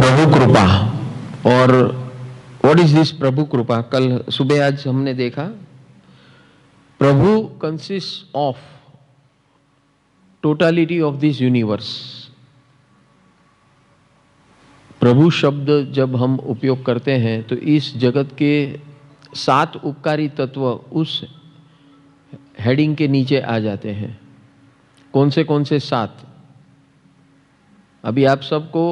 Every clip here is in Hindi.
प्रभु कृपा। और व्हाट इज दिस प्रभु कृपा? कल सुबह आज हमने देखा प्रभु consist of totality of this universe. प्रभु शब्द जब हम उपयोग करते हैं तो इस जगत के 7 उपकारी तत्व उस हेडिंग के नीचे आ जाते हैं। कौन से 7? अभी आप सबको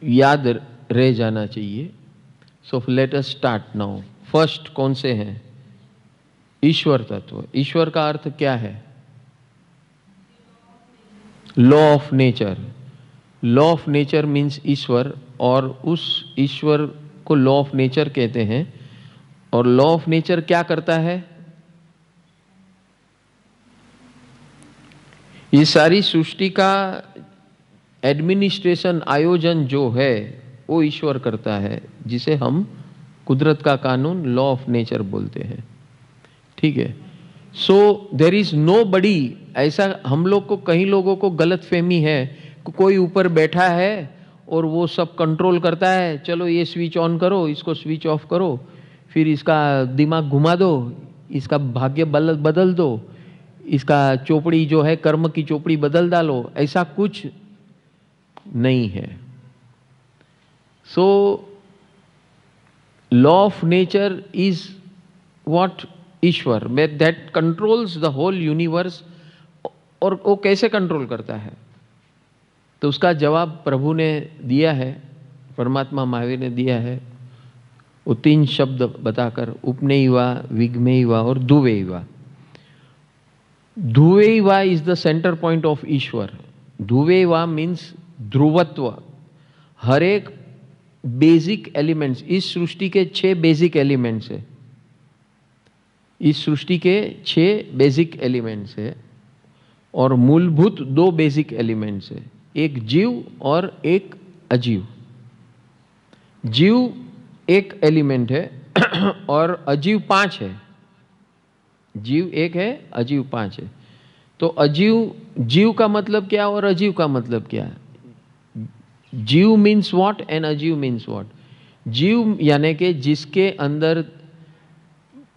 याद रह जाना चाहिए। So let us start now. First कौन से हैं? ईश्वर तत्व। ईश्वर का अर्थ क्या है? Law of nature. Law of nature means ईश्वर, और उस ईश्वर को लॉ ऑफ नेचर कहते हैं। और लॉ ऑफ नेचर क्या करता है? ये सारी सृष्टि का एडमिनिस्ट्रेशन, आयोजन जो है वो ईश्वर करता है, जिसे हम कुदरत का कानून, लॉ ऑफ नेचर बोलते हैं। ठीक है। सो देयर इज नो बडी, ऐसा हम लोग को, कई लोगों को गलत फहमी है, कोई ऊपर बैठा है और वो सब कंट्रोल करता है। चलो ये स्विच ऑन करो, इसको स्विच ऑफ करो, फिर इसका दिमाग घुमा दो, इसका भाग्य बदल दो, इसका चोपड़ी जो है कर्म की चोपड़ी बदल डालो। ऐसा कुछ नहीं है। So law of nature is what? ईश्वर that controls the whole universe. और वो कैसे कंट्रोल करता है? तो उसका जवाब प्रभु ने दिया है, परमात्मा महावीर ने दिया है। वो 3 शब्द बताकर, उपनेयवा, विग्मेयवा और धुवेयवा। धुवेयवा is the centre point of ईश्वर। धुवेयवा मीन्स ध्रुवत्व। हर एक बेसिक एलिमेंट्स, इस सृष्टि के 6 बेसिक एलिमेंट्स है। इस सृष्टि के 6 बेसिक एलिमेंट्स है और मूलभूत 2 बेसिक एलिमेंट्स है, एक जीव और एक अजीव। जीव एक एलिमेंट है और अजीव 5 है। जीव 1 है, अजीव 5 है। तो अजीव, जीव का मतलब क्या और अजीव का मतलब क्या है? जीव मीन्स व्हाट एंड अजीव मीन्स व्हाट? जीव यानी कि जिसके अंदर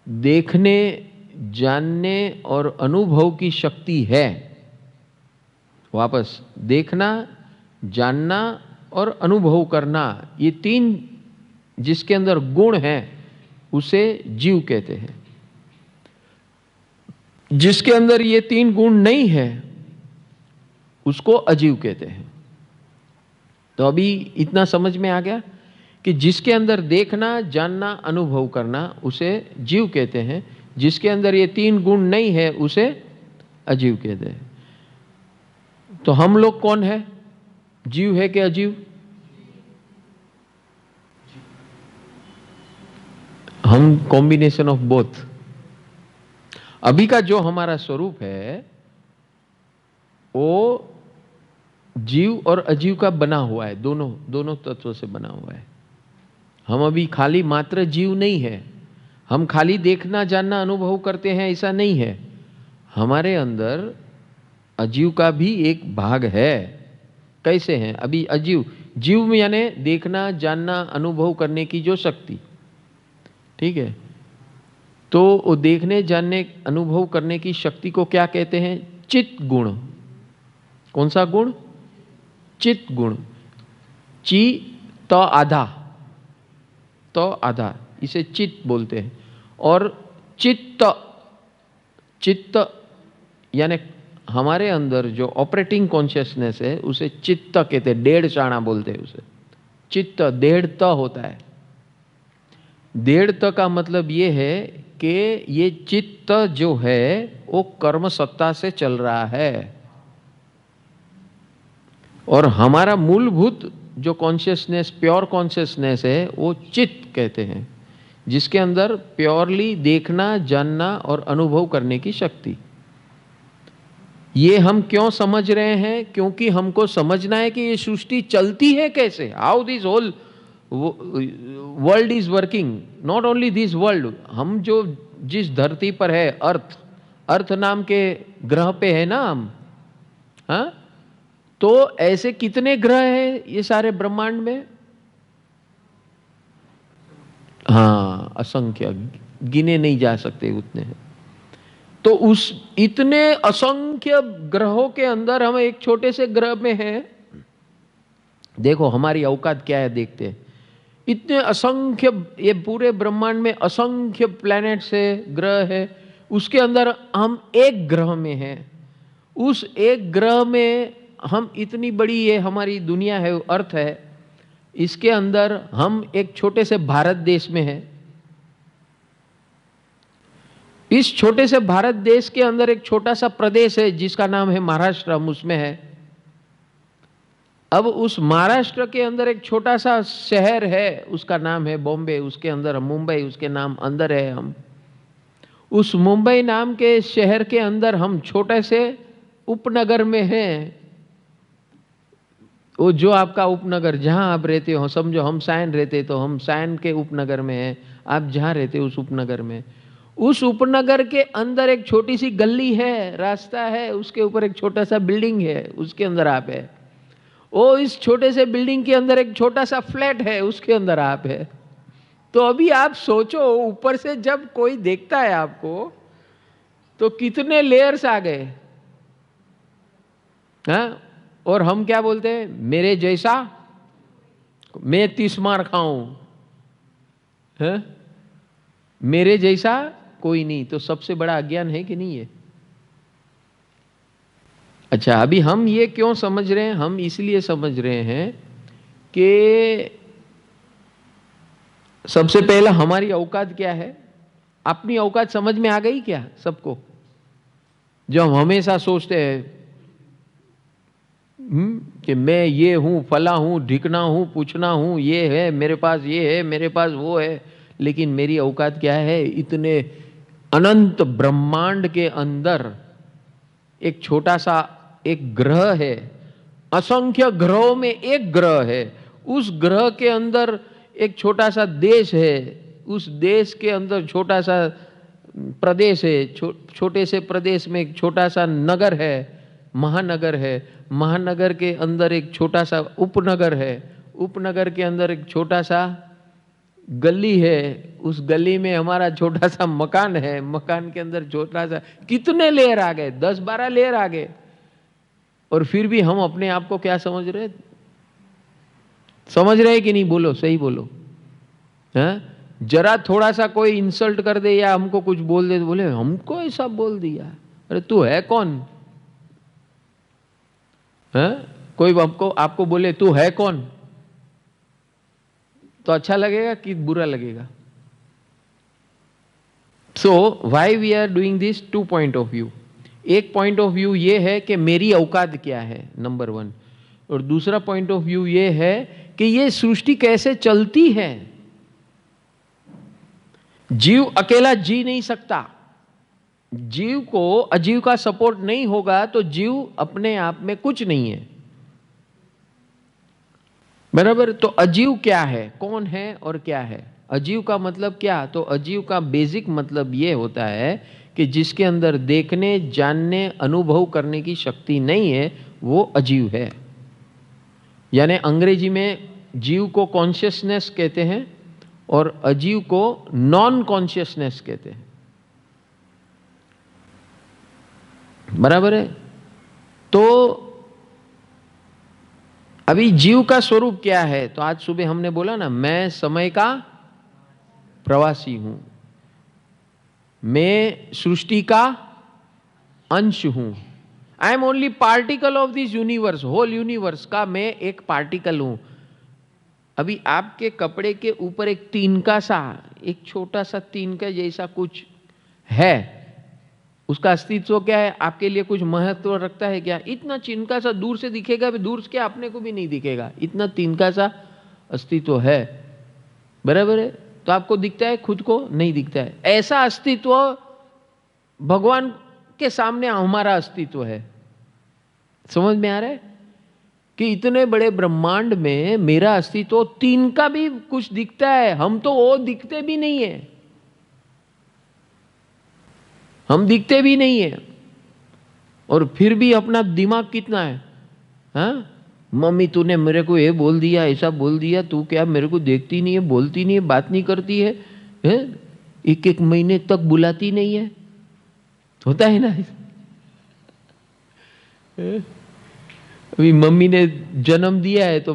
देखने, जानने और अनुभव की शक्ति है। वापस, देखना, जानना और अनुभव करना, ये 3 जिसके अंदर गुण हैं उसे जीव कहते हैं। जिसके अंदर ये 3 गुण नहीं है उसको अजीव कहते हैं। तो अभी इतना समझ में आ गया कि जिसके अंदर देखना, जानना, अनुभव करना उसे जीव कहते हैं। जिसके अंदर ये 3 गुण नहीं है उसे अजीव कहते हैं। तो हम लोग कौन है? जीव है कि अजीव? हम कॉम्बिनेशन ऑफ बोथ। अभी का जो हमारा स्वरूप है वो जीव और अजीव का बना हुआ है, दोनों तत्वों से बना हुआ है। हम अभी खाली मात्र जीव नहीं है, हम खाली देखना, जानना, अनुभव करते हैं, ऐसा नहीं है। हमारे अंदर अजीव का भी एक भाग है। कैसे हैं? अभी अजीव, जीव में यानी देखना, जानना, अनुभव करने की जो शक्ति, ठीक है। तो वो देखने, जानने, अनुभव करने की शक्ति को क्या कहते हैं? चित्त गुण। कौन सा गुण? चित्त गुण। ची तो आधा, तो आधा, इसे चित्त बोलते हैं। और चित्त, चित्त यानी हमारे अंदर जो ऑपरेटिंग कॉन्शियसनेस है उसे चित्त कहते हैं। 1.5 चाणा बोलते हैं उसे। चित्त 1.5 त होता है। 1.5 त का मतलब ये है कि ये चित्त जो है वो कर्म सत्ता से चल रहा है। और हमारा मूलभूत जो कॉन्शियसनेस, प्योर कॉन्शियसनेस है, वो चित्त कहते हैं, जिसके अंदर प्योरली देखना, जानना और अनुभव करने की शक्ति। ये हम क्यों समझ रहे हैं? क्योंकि हमको समझना है कि ये सृष्टि चलती है कैसे, how this whole world is working. Not only this world, हम जो जिस धरती पर है, अर्थ नाम के ग्रह पे है ना हम, हाँ? तो ऐसे कितने ग्रह हैं ये सारे ब्रह्मांड में? हाँ, असंख्य, गिने नहीं जा सकते उतने हैं। तो उस इतने असंख्य ग्रहों के अंदर हम एक छोटे से ग्रह में हैं। देखो हमारी औकात क्या है, देखते हैं। इतने असंख्य, ये पूरे ब्रह्मांड में असंख्य प्लैनेट्स है, ग्रह है, उसके अंदर हम एक ग्रह में हैं। उस एक ग्रह में हम, इतनी बड़ी ये हमारी दुनिया है, अर्थ है, इसके अंदर हम एक छोटे से भारत देश में हैं। इस छोटे से भारत देश के अंदर एक छोटा सा प्रदेश है जिसका नाम है महाराष्ट्र, हम उसमें है। अब उस महाराष्ट्र के अंदर एक छोटा सा शहर है, उसका नाम है बॉम्बे, उसके अंदर मुंबई, उसके नाम अंदर है हम। उस मुंबई नाम के शहर के अंदर हम छोटे से उपनगर में हैं। वो जो आपका उपनगर जहां आप रहते हो, समझो हम सायन रहते तो हम सायन के उपनगर में हैं, आप जहां रहते हो उस उपनगर में। उस उपनगर के अंदर एक छोटी सी गली है, रास्ता है, उसके ऊपर एक छोटा सा बिल्डिंग है, उसके अंदर आप है। ओ, इस छोटे से बिल्डिंग के अंदर एक छोटा सा फ्लैट है, उसके अंदर आप है। तो अभी आप सोचो, ऊपर से जब कोई देखता है आपको तो कितने लेयर्स आ गए। हाँ, और हम क्या बोलते हैं, मेरे जैसा मैं 30 मार खाऊं, है? मेरे जैसा कोई नहीं। तो सबसे बड़ा अज्ञान है कि नहीं है? अच्छा, अभी हम ये क्यों समझ रहे हैं? हम इसलिए समझ रहे हैं कि सबसे पहला हमारी औकात क्या है। अपनी औकात समझ में आ गई क्या सबको? जो हम हमेशा सोचते हैं कि मैं ये हूं, फला हूं, ढिकना हूं, पूछना हूं, ये है मेरे पास, ये है मेरे पास, वो है। लेकिन मेरी औकात क्या है? इतने अनंत ब्रह्मांड के अंदर एक छोटा सा एक ग्रह है, असंख्य ग्रहों में एक ग्रह है। उस ग्रह के अंदर एक छोटा सा देश है, उस देश के अंदर छोटा सा प्रदेश है, छोटे से प्रदेश में एक छोटा सा नगर है, महानगर है। महानगर के अंदर एक छोटा सा उपनगर है, उपनगर के अंदर एक छोटा सा गली है, उस गली में हमारा छोटा सा मकान है, मकान के अंदर छोटा सा, कितने लेयर आ गए, 10-12 लेयर आ गए। और फिर भी हम अपने आप को क्या समझ रहे? समझ रहे कि नहीं? बोलो, सही बोलो। हाँ? जरा थोड़ा सा कोई इंसल्ट कर दे या हमको कुछ बोल दे तो बोले हमको ऐसा बोल दिया। अरे तू है कौन? है? कोई आपको आपको बोले तू है कौन, तो अच्छा लगेगा कि बुरा लगेगा? So why we are doing this? 2 point of view. एक पॉइंट ऑफ व्यू ये है कि मेरी औकात क्या है, नंबर 1। और दूसरा पॉइंट ऑफ व्यू ये है कि ये सृष्टि कैसे चलती है। जीव अकेला जी नहीं सकता। जीव को अजीव का सपोर्ट नहीं होगा तो जीव अपने आप में कुछ नहीं है, बराबर? तो अजीव क्या है, कौन है और क्या है? अजीव का मतलब क्या? तो अजीव का बेसिक मतलब यह होता है कि जिसके अंदर देखने, जानने, अनुभव करने की शक्ति नहीं है, वो अजीव है। यानी अंग्रेजी में जीव को कॉन्शियसनेस कहते हैं और अजीव को नॉन कॉन्शियसनेस कहते हैं, बराबर है? तो अभी जीव का स्वरूप क्या है? तो आज सुबह हमने बोला ना, मैं समय का प्रवासी हूं, मैं सृष्टि का अंश हूं। I am only particle of this universe, whole universe का मैं एक पार्टिकल हूं। अभी आपके कपड़े के ऊपर एक तिनका सा, एक छोटा सा तिनका जैसा कुछ है, उसका अस्तित्व क्या है? आपके लिए कुछ महत्व रखता है क्या? इतना तिनका सा दूर से दिखेगा, दूर से क्या अपने को भी नहीं दिखेगा, इतना तिनका सा अस्तित्व है, बराबर है? तो आपको दिखता है, खुद को नहीं दिखता है। ऐसा अस्तित्व भगवान के सामने हमारा अस्तित्व है। समझ में आ रहा है कि इतने बड़े ब्रह्मांड में मेरा अस्तित्व, तीन का भी कुछ दिखता है, हम तो वो दिखते भी नहीं है, हम दिखते भी नहीं है। और फिर भी अपना दिमाग कितना है, हाँ, मम्मी तूने मेरे को ये बोल दिया, ऐसा बोल दिया, तू क्या मेरे को देखती नहीं है, बोलती नहीं है, बात नहीं करती है, हैं? एक एक महीने तक बुलाती नहीं है। होता है ना। अभी मम्मी ने जन्म दिया है तो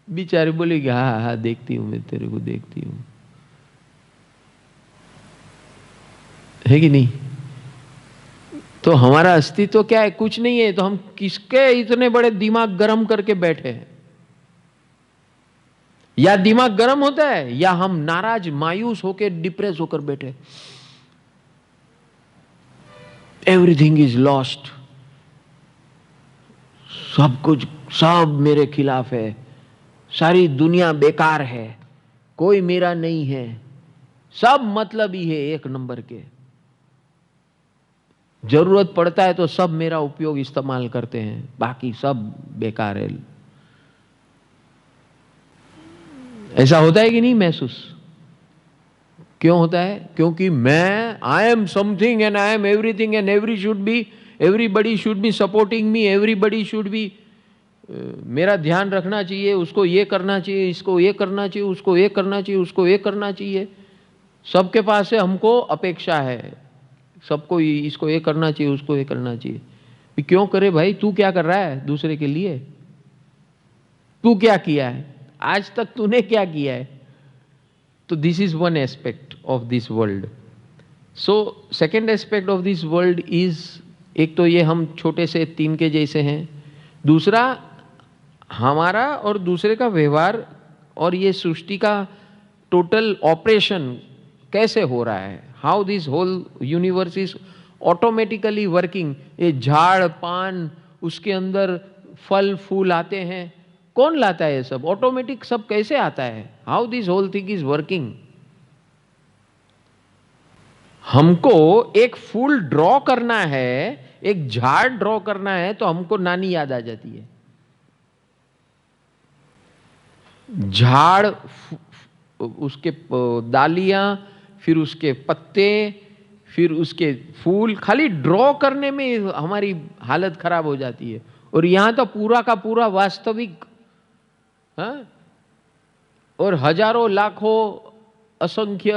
बेचारे बोलेगी हाँ हाँ देखती हूं, मैं तेरे को देखती हूं, है कि नहीं। तो हमारा अस्तित्व क्या है? कुछ नहीं है। तो हम किसके इतने बड़े दिमाग गरम करके बैठे हैं? या दिमाग गरम होता है या हम नाराज मायूस होकर डिप्रेस होकर बैठे। एवरीथिंग इज लॉस्ट, सब कुछ, सब मेरे खिलाफ है, सारी दुनिया बेकार है, कोई मेरा नहीं है, सब मतलब ही है एक नंबर के, जरूरत पड़ता है तो सब मेरा उपयोग इस्तेमाल करते हैं, बाकी सब बेकार है। ऐसा होता है कि नहीं महसूस? क्यों होता है? क्योंकि मैं I am something and I am everything and everybody should be supporting me, everybody should be, मेरा ध्यान रखना चाहिए, उसको ये करना चाहिए, इसको ये करना चाहिए, उसको ये करना चाहिए, उसको ये करना चाहिए। सबके पास से हमको अपेक्षा है, सबको इसको ये करना चाहिए, उसको ये करना चाहिए। क्यों करे भाई? तू क्या कर रहा है दूसरे के लिए? तू क्या किया है आज तक? तूने क्या किया है? तो this is one aspect of this world. So second aspect of this world is, एक तो ये हम छोटे से तीन के जैसे हैं, दूसरा हमारा और दूसरे का व्यवहार और ये सृष्टि का टोटल ऑपरेशन कैसे हो रहा है, how this whole universe is automatically working. ये झाड़ पान, उसके अंदर फल फूल आते हैं, कौन लाता है ये सब? ऑटोमेटिक सब कैसे आता है? How this whole thing is working. हमको एक फूल ड्रॉ करना है, एक झाड़ ड्रॉ करना है, तो हमको नानी याद आ जाती है। झाड़, उसके डालियां, फिर उसके पत्ते, फिर उसके फूल, खाली ड्रॉ करने में हमारी हालत खराब हो जाती है। और यहां तो पूरा का पूरा वास्तविक, हाँ? और हजारों लाखों असंख्य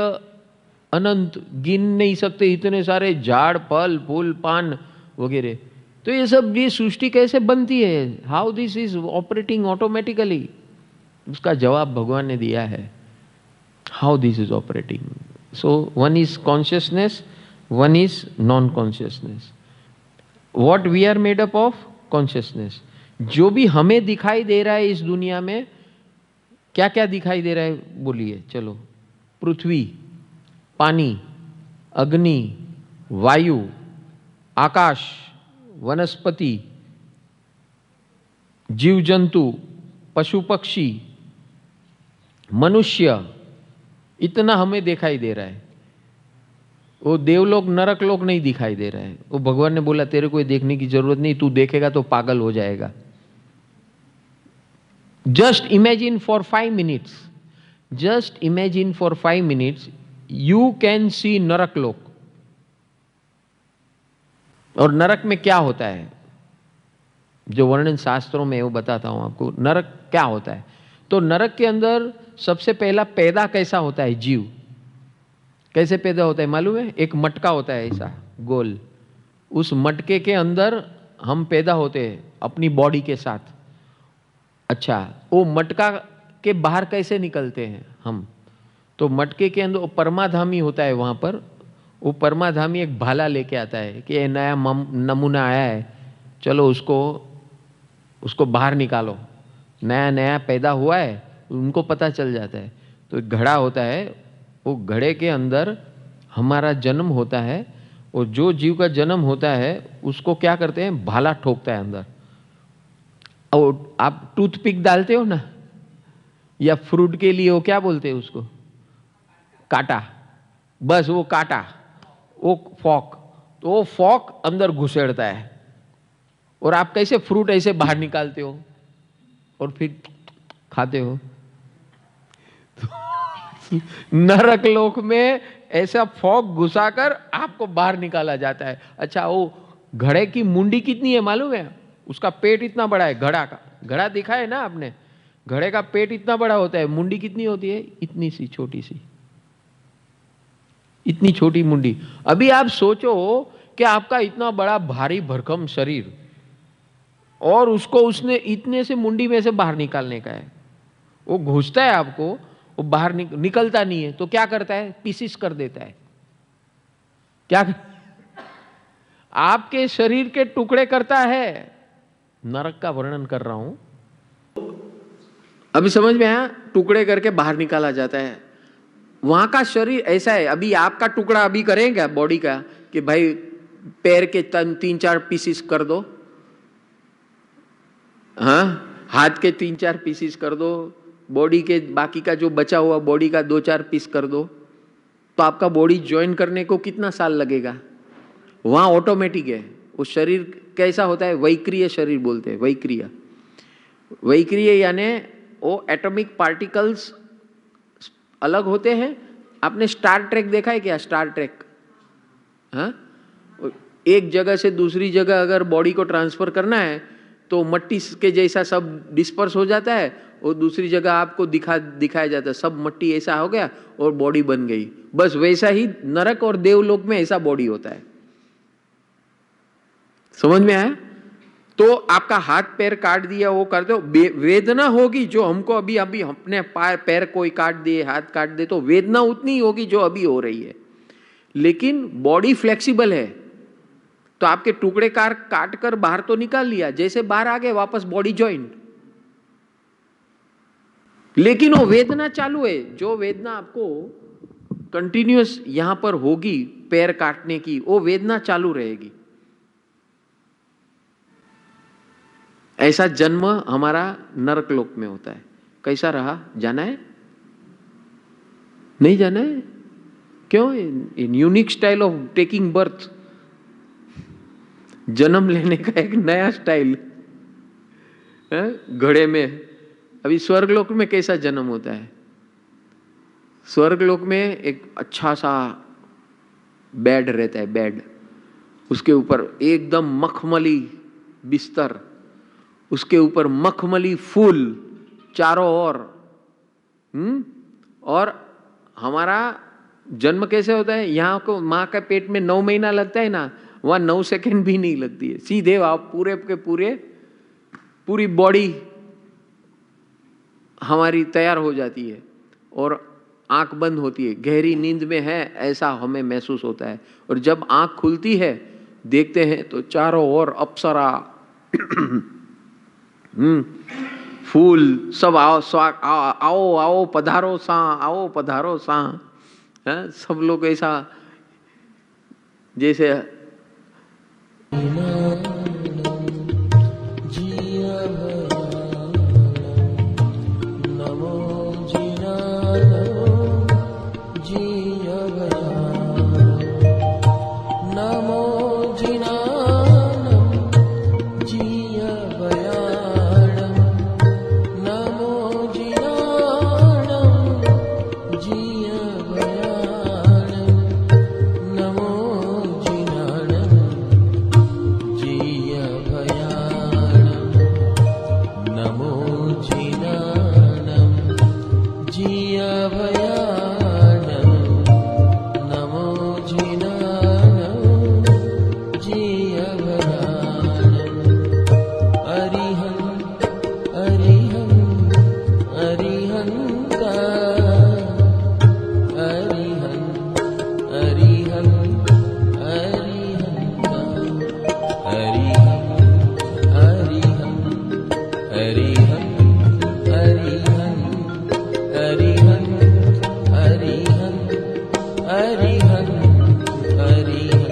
अनंत, गिन नहीं सकते इतने सारे झाड़, फल, फूल, पान वगैरह। तो ये सब, ये सृष्टि कैसे बनती है? How this is operating automatically? उसका जवाब भगवान ने दिया है, how this is operating. So one is consciousness, one is non consciousness. What we are made up of? Consciousness. जो भी हमें दिखाई दे रहा है इस दुनिया में, क्या क्या दिखाई दे रहा है बोलिए? चलो, पृथ्वी, पानी, अग्नि, वायु, आकाश, वनस्पति, जीव जंतु, पशु पक्षी, मनुष्य, इतना हमें दिखाई दे रहा है। वो देवलोक नरक लोक नहीं दिखाई दे रहा है। वो भगवान ने बोला तेरे को देखने की जरूरत नहीं, तू देखेगा तो पागल हो जाएगा। Just imagine for 5 minutes, just imagine for 5 minutes, you can see नरक लोक। और नरक में क्या होता है, जो वर्णन शास्त्रों में वो बताता हूं आपको। नरक क्या होता है? तो नरक के अंदर सबसे पहला पैदा कैसा होता है? जीव कैसे पैदा होता है मालूम है? एक मटका होता है ऐसा गोल, उस मटके के अंदर हम पैदा होते हैं अपनी बॉडी के साथ। अच्छा, वो मटका के बाहर कैसे निकलते हैं हम? तो मटके के अंदर परमाधामी होता है, वहां पर वो परमाधामी एक भाला लेके आता है कि ये नया नमूना आया है, चलो उसको बाहर निकालो, नया नया पैदा हुआ है, उनको पता चल जाता है। तो एक घड़ा होता है, वो घड़े के अंदर हमारा जन्म होता है, और जो जीव का जन्म होता है उसको क्या करते हैं? भाला ठोकता है अंदर। और आप टूथपिक डालते हो ना, या फ्रूट के लिए वो क्या बोलते हैं उसको? काटा। बस वो काटा, वो फॉक, तो वो फॉक अंदर घुसेड़ता है, और आप कैसे फ्रूट ऐसे बाहर निकालते हो और फिर खाते हो। तो नरक लोक में ऐसा फॉक घुसाकर आपको बाहर निकाला जाता है। अच्छा, वो घड़े की मुंडी कितनी है मालूम है? उसका पेट इतना बड़ा है, घड़ा का, घड़ा देखा है ना आपने, घड़े का पेट इतना बड़ा होता है, मुंडी कितनी होती है, इतनी सी छोटी सी, इतनी छोटी मुंडी। अभी आप सोचो कि आपका इतना बड़ा भारी भरकम शरीर और उसको उसने इतने से मुंडी में से बाहर निकालने का है, वो घुसता है आपको, वो बाहर निकलता नहीं है, तो क्या करता है, पीसीस कर देता है। क्या आपके शरीर के टुकड़े करता है। नरक का वर्णन कर रहा हूं, अभी समझ में आया, टुकड़े करके बाहर निकाला जाता है। वहां का शरीर ऐसा है, अभी आपका टुकड़ा अभी करेंगे बॉडी का कि भाई पैर के 3-4 पीसीस कर दो, हाँ, हाथ के 3-4 पीसीस कर दो, बॉडी के बाकी का जो बचा हुआ बॉडी का 2-4 पीस कर दो, तो आपका बॉडी ज्वाइन करने को कितना साल लगेगा। वहां ऑटोमेटिक है। वो शरीर कैसा होता है, वैक्रिय शरीर बोलते हैं, वैक्रिय। वैक्रिय यानी वो एटॉमिक पार्टिकल्स अलग होते हैं। आपने स्टार ट्रेक देखा है क्या, स्टार ट्रेक, हाँ, एक जगह से दूसरी जगह अगर बॉडी को ट्रांसफर करना है तो मट्टी के जैसा सब डिस्पर्स हो जाता है और दूसरी जगह आपको दिखाया जाता है, सब मट्टी ऐसा हो गया और बॉडी बन गई। बस वैसा ही नरक और देवलोक में ऐसा बॉडी होता है। समझ में आया। तो आपका हाथ पैर काट दिया, वो कर दो, वेदना होगी जो हमको अभी अभी अपने पैर कोई काट दिए, हाथ काट दे, तो वेदना उतनी होगी जो अभी हो रही है। लेकिन बॉडी फ्लेक्सिबल है, तो आपके टुकड़े काट कर बाहर तो निकाल लिया, जैसे बाहर आ गए वापस बॉडी जॉइंट। लेकिन वो वेदना चालू है, जो वेदना आपको कंटिन्यूअस यहां पर होगी पैर काटने की, वो वेदना चालू रहेगी। ऐसा जन्म हमारा नरक लोक में होता है। कैसा रहा, जाना है, नहीं जाना है, क्यों, in unique style of taking birth, जन्म लेने का एक नया स्टाइल है घड़े में। अभी स्वर्गलोक में कैसा जन्म होता है, स्वर्गलोक में एक अच्छा सा बेड रहता है, बेड, उसके ऊपर एकदम मखमली बिस्तर, उसके ऊपर मखमली फूल चारों ओर। और हमारा जन्म कैसे होता है, यहां को मां के पेट में 9 महीना लगता है ना, वहां 9 सेकंड भी नहीं लगती है, सीधे आप पूरे के पूरे पूरी बॉडी हमारी तैयार हो जाती है और आंख बंद होती है, गहरी नींद में है ऐसा हमें महसूस होता है। और जब आंख खुलती है देखते हैं तो चारों ओर अप्सरा फूल सब, आओ आओ पधारो सा, आओ पधारो सा, सब लोग ऐसा जैसे